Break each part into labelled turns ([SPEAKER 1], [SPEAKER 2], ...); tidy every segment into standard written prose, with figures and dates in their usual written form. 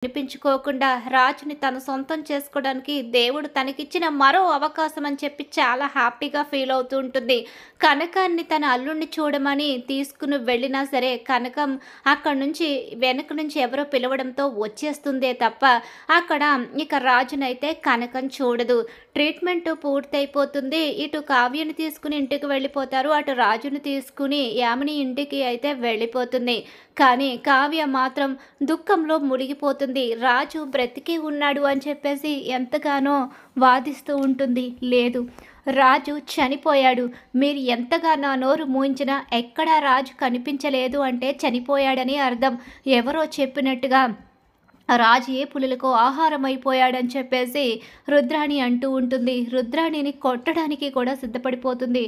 [SPEAKER 1] వినిపించుకోకుండా రాజుని తన సొంతం చేసుకోవడానికి దేవుడు తనకిచ్చిన మరో అవకాశం అని చెప్పి చాలా హ్యాపీగా ఫీల్ అవుతూ ఉంటుంది. కనకాన్ని తన అల్లుడిని చూడమని తీసుకుని వెళ్ళినా సరే కనకం అక్కడి నుంచి వెనక నుంచి ఎవరో పిలవడంతో వచ్చేస్తుందే తప్ప అక్కడ ఇక రాజునైతే కనకం చూడదు. ట్రీట్మెంట్ పూర్తయిపోతుంది. ఇటు కావ్యని తీసుకుని ఇంటికి వెళ్ళిపోతారు. అటు రాజుని తీసుకుని యామిని ఇంటికి అయితే వెళ్ళిపోతుంది. కానీ కావ్య మాత్రం దుఃఖంలో మునిగిపోతుంది. రాజు బ్రతికి ఉన్నాడు అని చెప్పేసి ఎంతగానో వాదిస్తూ ఉంటుంది. లేదు, రాజు చనిపోయాడు. మీరు ఎంతగా నా నోరు మూయించినా ఎక్కడా రాజు కనిపించలేదు అంటే చనిపోయాడని అర్థం. ఎవరో చెప్పినట్టుగా రాజు ఏ పులులకు ఆహారం అయిపోయాడని చెప్పేసి రుద్రాణి అంటూ ఉంటుంది. రుద్రాణిని కొట్టడానికి కూడా సిద్ధపడిపోతుంది.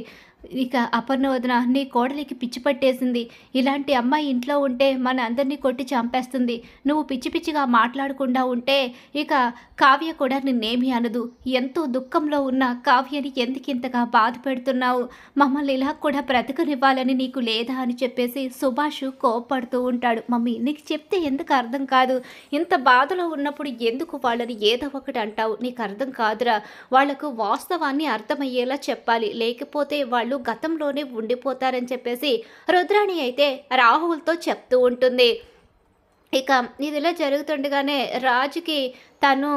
[SPEAKER 1] ఇక అపర్ణ వదిన, నీ కోడలికి పిచ్చి పట్టేసింది. ఇలాంటి అమ్మాయి ఇంట్లో ఉంటే మన అందరినీ కొట్టి చంపేస్తుంది. నువ్వు పిచ్చి పిచ్చిగా మాట్లాడకుండా ఉంటే ఇక కావ్య కూడా నిన్నేమీ అనదు. ఎంతో దుఃఖంలో ఉన్న కావ్యని ఎందుకింతగా బాధ పెడుతున్నావు? మమ్మల్ని ఇలా కూడా బ్రతకనివ్వాలని నీకు లేదా అని చెప్పేసి సుభాష్ కోపడుతూ ఉంటాడు. మమ్మీ, నీకు చెప్తే ఎందుకు అర్థం కాదు? ఇంత బాధలో ఉన్నప్పుడు ఎందుకు వాళ్ళని ఏదో ఒకటి అంటావు? నీకు అర్థం కాదురా. వాళ్లకు వాస్తవాన్ని అర్థమయ్యేలా చెప్పాలి, లేకపోతే వాళ్ళు గతంలోనే ఉండిపోతారని చెప్పేసి రుద్రాణి అయితే రాహుల్తో చెప్తూ ఉంటుంది. ఇక ఇదిలా జరుగుతుండగానే రాజుకి తను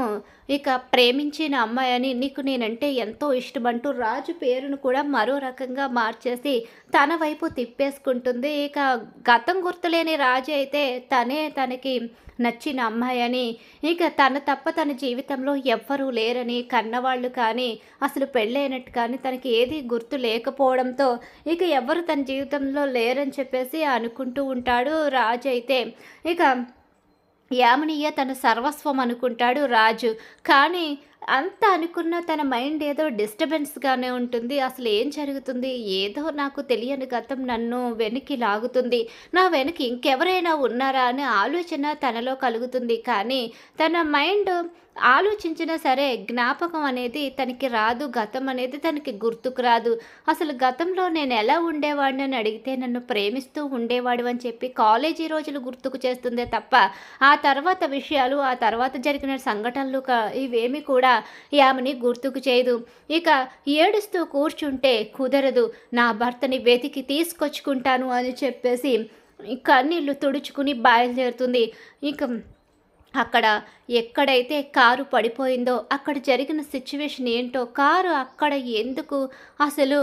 [SPEAKER 1] ఇక ప్రేమించిన అమ్మాయి అని, నీకు నేనంటే ఎంతో ఇష్టమంటూ రాజు పేరును కూడా మరో రకంగా మార్చేసి తన వైపు తిప్పేసుకుంటుంది. ఇక గతం గుర్తులేని రాజు అయితే తనకి నచ్చిన అమ్మాయి అని, ఇక తప్ప తన జీవితంలో ఎవ్వరూ లేరని, కన్నవాళ్ళు కానీ అసలు పెళ్ళైనట్టు కానీ తనకి ఏది గుర్తు లేకపోవడంతో ఇక ఎవరు తన జీవితంలో లేరని చెప్పేసి అనుకుంటూ ఉంటాడు రాజు అయితే. ఇక యామినియే తన సర్వస్వం అనుకుంటాడు రాజు. కానీ అంత అనుకున్న తన మైండ్ ఏదో డిస్టర్బెన్స్గానే ఉంటుంది. అసలు ఏం జరుగుతుంది? ఏదో నాకు తెలియని గతం నన్ను వెనక్కి లాగుతుంది. నా వెనక్కి ఇంకెవరైనా ఉన్నారా అనే ఆలోచన తనలో కలుగుతుంది. కానీ తన మైండ్ ఆలోచించినా సరే జ్ఞాపకం అనేది తనకి రాదు. గతం అనేది తనకి గుర్తుకు రాదు. అసలు గతంలో నేను ఎలా ఉండేవాడిని అని అడిగితే నన్ను ప్రేమిస్తూ ఉండేవాడు అని చెప్పి కాలేజీ రోజులు గుర్తుకు చేస్తుందే తప్ప ఆ తర్వాత విషయాలు, ఆ తర్వాత జరిగిన సంఘటనలు ఇవేమీ కూడా యామిని గుర్తుకు చేయదు. ఇక ఏడుస్తూ కూర్చుంటే కుదరదు. నా భర్తని వెతికి తీసుకొచ్చుకుంటాను అని చెప్పేసి కన్నీళ్లు తుడుచుకుని బయలుదేరుతుంది. ఇక అక్కడ ఎక్కడైతే కారు పడిపోయిందో అక్కడ జరిగిన సిచ్యువేషన్ ఏంటో, కారు అక్కడ ఎందుకు అసలు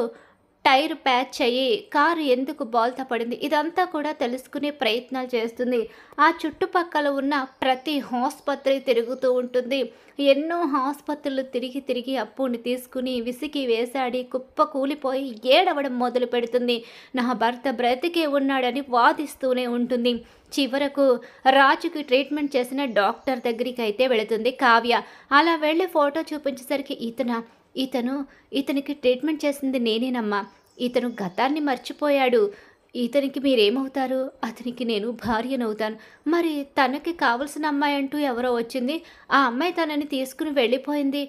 [SPEAKER 1] టైర్ ప్యాచ్ అయ్యి కారు ఎందుకు బోల్తా పడింది, ఇదంతా కూడా తెలుసుకునే ప్రయత్నాలు చేస్తుంది. ఆ చుట్టుపక్కల ఉన్న ప్రతి ఆసుపత్రి తిరుగుతూ ఉంటుంది. ఎన్నో ఆసుపత్రులు తిరిగి తిరిగి అప్పుని తీసుకుని విసిగి వేసాడి కుప్ప కూలిపోయి ఏడవడం మొదలు పెడుతుంది. నా భర్త బ్రతికే ఉన్నాడని వాదిస్తూనే ఉంటుంది. చివరకు రాజుకి ట్రీట్మెంట్ చేసిన డాక్టర్ దగ్గరికి అయితే వెళుతుంది కావ్య. అలా వెళ్ళి ఫోటో చూపించేసరికి ఇతనికి ట్రీట్మెంట్ చేసింది నేనేనమ్మా. ఇతను గతాన్ని మర్చిపోయాడు. ఇతనికి మీరేమవుతారు? అతనికి నేను భార్యనవుతాను. మరి తనకి కావలసిన అమ్మాయి అంటూ ఎవరో వచ్చింది. ఆ అమ్మాయి తనని తీసుకుని వెళ్ళిపోయింది.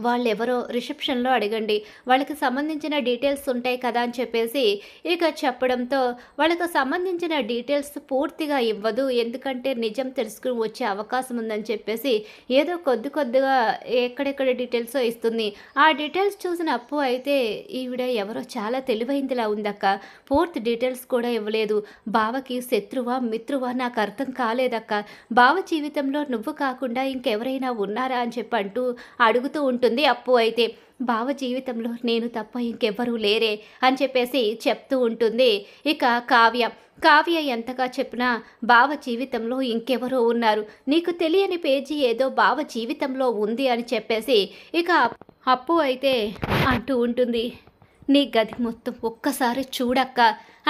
[SPEAKER 1] వాళ్ళెవరో రిసెప్షన్లో అడగండి, వాళ్ళకి సంబంధించిన డీటెయిల్స్ ఉంటాయి కదా అని చెప్పేసి ఇక చెప్పడంతో వాళ్ళకి సంబంధించిన డీటెయిల్స్ పూర్తిగా ఇవ్వదు. ఎందుకంటే నిజం తెలుసుకుని వచ్చే అవకాశం ఉందని చెప్పేసి ఏదో కొద్దిగా ఎక్కడెక్కడ డీటెయిల్స్ ఇస్తుంది. ఆ డీటెయిల్స్ చూసిన అప్పు అయితే ఈవిడ ఎవరో చాలా తెలివైందిలా ఉందక్క, పూర్తి డీటెయిల్స్ కూడా ఇవ్వలేదు. బావకి శత్రువా మిత్రువా నాకు అర్థం కాలేదక్క. బావ జీవితంలో నువ్వు కాకుండా ఇంకెవరైనా ఉన్నారా అని చెప్పి అంటూ అడుగుతూ ఉంటుంది అప్పు అయితే. బావ జీవితంలో నేను తప్ప ఇంకెవ్వరూ లేరే అని చెప్పేసి చెప్తూ ఉంటుంది. ఇక కావ్య ఎంతగా చెప్పినా బావ జీవితంలో ఇంకెవరో ఉన్నారు, నీకు తెలియని పేజీ ఏదో బావ జీవితంలో ఉంది అని చెప్పేసి ఇక అప్పు అయితే అంటూ ఉంటుంది. నీ గది మొత్తం ఒక్కసారి చూడక్క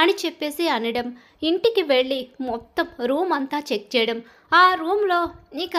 [SPEAKER 1] అని చెప్పేసి అనడం, ఇంటికి వెళ్ళి మొత్తం రూమ్ అంతా చెక్ చేయడం. ఆ రూమ్లో ఇక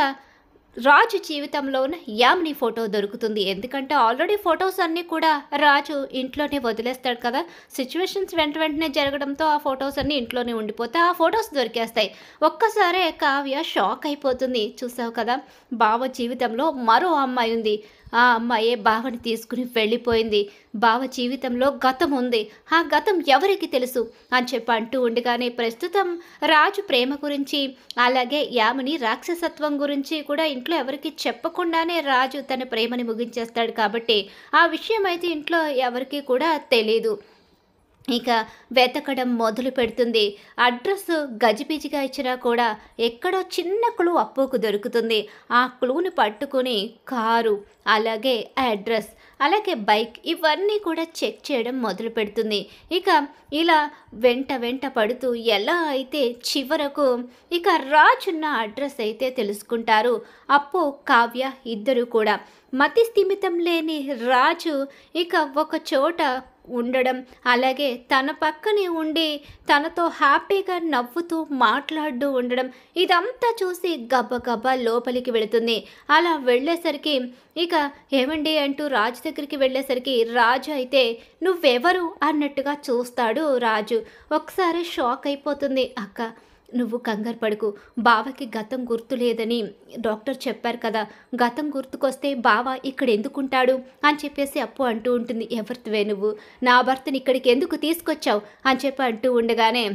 [SPEAKER 1] రాజు జీవితంలో ఉన్న యామిని ఫోటో దొరుకుతుంది. ఎందుకంటే ఆల్రెడీ ఫొటోస్ అన్నీ కూడా రాజు ఇంట్లోనే వదిలేస్తాడు కదా. సిచ్యువేషన్స్ వెంటనే జరగడంతో ఆ ఫొటోస్ అన్నీ ఇంట్లోనే ఉండిపోతే ఆ ఫొటోస్ దొరికేస్తాయి. ఒక్కసారే కావ్య షాక్ అయిపోతుంది. చూసావు కదా, బావ జీవితంలో మరో అమ్మాయి ఉంది. ఆ అమ్మాయే బావని తీసుకుని వెళ్ళిపోయింది. బావ జీవితంలో గతం ఉంది. ఆ గతం ఎవరికి తెలుసు అని చెప్పి అంటూ ఉండగానే ప్రస్తుతం రాజు ప్రేమ గురించి అలాగే యామిని రాక్షసత్వం గురించి కూడా ఇంట్లో ఎవరికి చెప్పకుండానే రాజు తన ప్రేమని ముగించేస్తాడు కాబట్టి ఆ విషయం అయితే ఇంట్లో ఎవరికి కూడా తెలీదు. ఇక వెతకడం మొదలు పెడుతుంది. అడ్రస్ గజిబిజిగా ఇచ్చినా కూడా ఎక్కడో చిన్న క్లూ అప్పుకు దొరుకుతుంది. ఆ క్లూని పట్టుకొని కారు అలాగే అడ్రస్ అలాగే బైక్ ఇవన్నీ కూడా చెక్ చేయడం మొదలు పెడుతుంది. ఇక ఇలా వెంట వెంట పడుతూ ఎలా అయితే చివరకు ఇక రాజున్న అడ్రస్ అయితే తెలుసుకుంటారు. అప్పు కావ్య ఇద్దరు కూడా మతి స్థిమితం లేని రాజు ఇక ఒక చోట ఉండడం అలాగే తన పక్కనే ఉండి తనతో హ్యాపీగా నవ్వుతూ మాట్లాడుతూ ఉండడం ఇదంతా చూసి గబగబా లోపలికి వెళుతుంది. అలా వెళ్ళేసరికి ఇక ఏమండి అంటూ రాజు దగ్గరికి వెళ్ళేసరికి రాజు అయితే నువ్వెవరు అన్నట్టుగా చూస్తాడు రాజు. ఒకసారి షాక్ అయిపోతుంది. అక్క నువ్వు కంగారు పడుకు, బావకి గతం గుర్తు లేదని డాక్టర్ చెప్పారు కదా, గతం గుర్తుకొస్తే బావ ఇక్కడ ఎందుకుంటాడు అని చెప్పేసి అప్పు అంటూ ఉంటుంది. ఎవరివే నువ్వు, నా భర్తని ఇక్కడికి ఎందుకు తీసుకొచ్చావు అని చెప్పి అంటూ ఉండగానే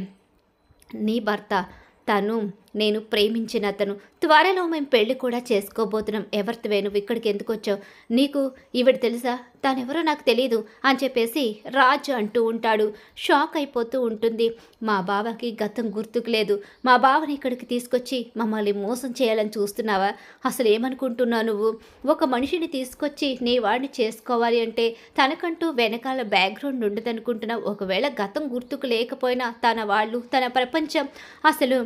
[SPEAKER 1] నీ భర్త తను నేను ప్రేమించిన అతను, త్వరలో మేము పెళ్లి కూడా చేసుకోబోతున్నాం. ఎవరివే నువ్వు ఇక్కడికి ఎందుకు వచ్చావు, నీకు ఈవిడ తెలుసా, తానెవరో నాకు తెలియదు అని చెప్పేసి రాజు అంటూ ఉంటాడు. షాక్ అయిపోతూ ఉంటుంది. మా బావకి గతం గుర్తుకు లేదు, మా బావని ఇక్కడికి తీసుకొచ్చి మమ్మల్ని మోసం చేయాలని చూస్తున్నావా, అసలు ఏమనుకుంటున్నావు నువ్వు, ఒక మనిషిని తీసుకొచ్చి నీ వాడిని చేసుకోవాలి అంటే తనకంటూ వెనకాల బ్యాక్గ్రౌండ్ ఉండదనుకుంటున్నావు. ఒకవేళ గతం గుర్తుకు లేకపోయినా తన వాళ్ళు తన ప్రపంచం, అసలు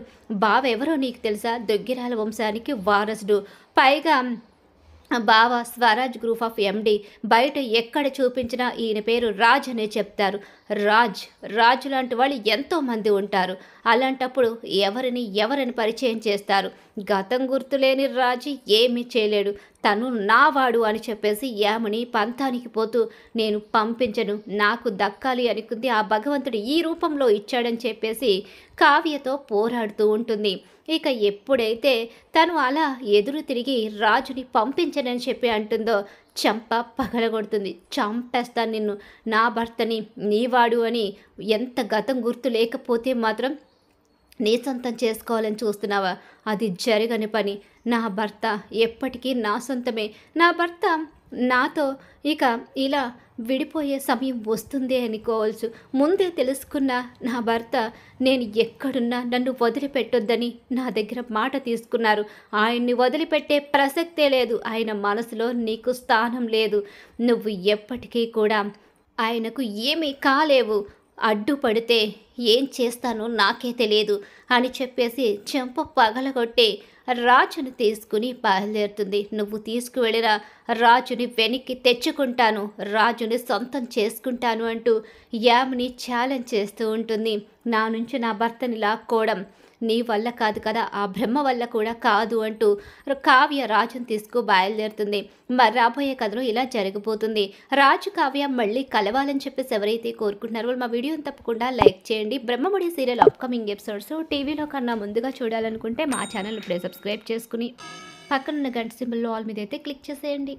[SPEAKER 1] బావ ఎవరో నీకు తెలుసా, దొగ్గిరాల వంశానికి వారసుడు, పైగా బావ స్వరాజ్ గ్రూప్ ఆఫ్ ఎండి, బయట ఎక్కడ చూపించినా ఈయన పేరు రాజ్ అనే చెప్తారు. రాజు లాంటి వాళ్ళు ఎంతోమంది ఉంటారు. అలాంటప్పుడు ఎవరిని పరిచయం చేస్తారు. గతం గుర్తులేని రాజు ఏమీ చేయలేడు, తను నావాడు అని చెప్పేసి యామిని పంతానికి పోతూ నేను పంపించను, నాకు దక్కాలి అనుకుంది, ఆ భగవంతుడు ఈ రూపంలో ఇచ్చాడని చెప్పేసి కావ్యతో పోరాడుతూ ఉంటుంది. ఇక ఎప్పుడైతే తను అలా ఎదురు తిరిగి రాజుని పంపించనని చెప్పి అంటుందో చంప పగలగొడుతుంది. చంపేస్తాను నిన్ను, నా భర్తని నీవాడు అని, ఎంత గతం గుర్తు లేకపోతే మాత్రం నీ సొంతం చేసుకోవాలని చూస్తున్నావా, అది జరగని పని. నా భర్త ఎప్పటికీ నా సొంతమే, నా భర్త నాతో ఇక ఇలా విడిపోయే సమయం వస్తుంది అనుకోవచ్చు. ముందే తెలుసుకున్న నా భర్త నేను ఎక్కడున్నా నన్ను వదిలిపెట్టొద్దని నా దగ్గర మాట తీసుకున్నారు. ఆయన్ని వదిలిపెట్టే ప్రసక్తే లేదు, ఆయన మనసులో నీకు స్థానం లేదు, నువ్వు ఎప్పటికీ కూడా ఆయనకు ఏమీ కాలేవు, అడ్డుపడితే ఏం చేస్తానో నాకే తెలియదు అని చెప్పేసి చెంప పగలగొట్టి రాజుని తీసుకుని బయలుదేరుతుంది. నువ్వు తీసుకువెళ్ళిన రాజుని వెనక్కి తెచ్చుకుంటాను, రాజుని సొంతం చేసుకుంటాను అంటూ యామిని ఛాలెంజ్ చేస్తూ ఉంటుంది. నా నుంచి నా భర్తని లాక్కోవడం నీ వల్ల కాదు కదా, ఆ బ్రహ్మ వల్ల కూడా కాదు అంటూ కావ్య రాజుని తీసుకు బయలుదేరుతుంది. మరి రాబోయే కథలో ఇలా జరగబోతుంది. రాజు కావ్య మళ్ళీ కలవాలని చెప్పేసి ఎవరైతే కోరుకుంటున్నారో మా వీడియోని తప్పకుండా లైక్ చేయండి. బ్రహ్మముడి సీరియల్ అప్కమింగ్ ఎపిసోడ్స్ టీవీలో కన్నా ముందుగా చూడాలనుకుంటే మా ఛానల్ ఇప్పుడే సబ్స్క్రైబ్ చేసుకుని పక్కనున్న గంట సింబల్లో ఆల్ మీద అయితే క్లిక్ చేసేయండి.